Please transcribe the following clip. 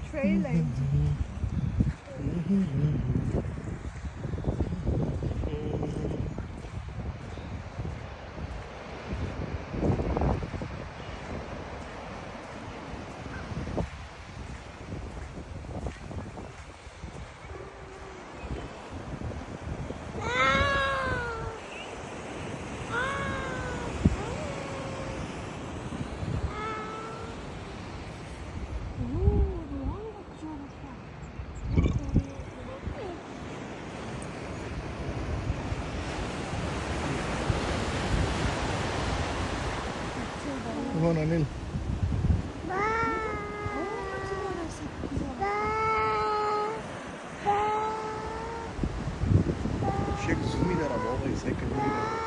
Trail light. Come on, Anil. Shake, zoom in, Arab. Oh, it's like a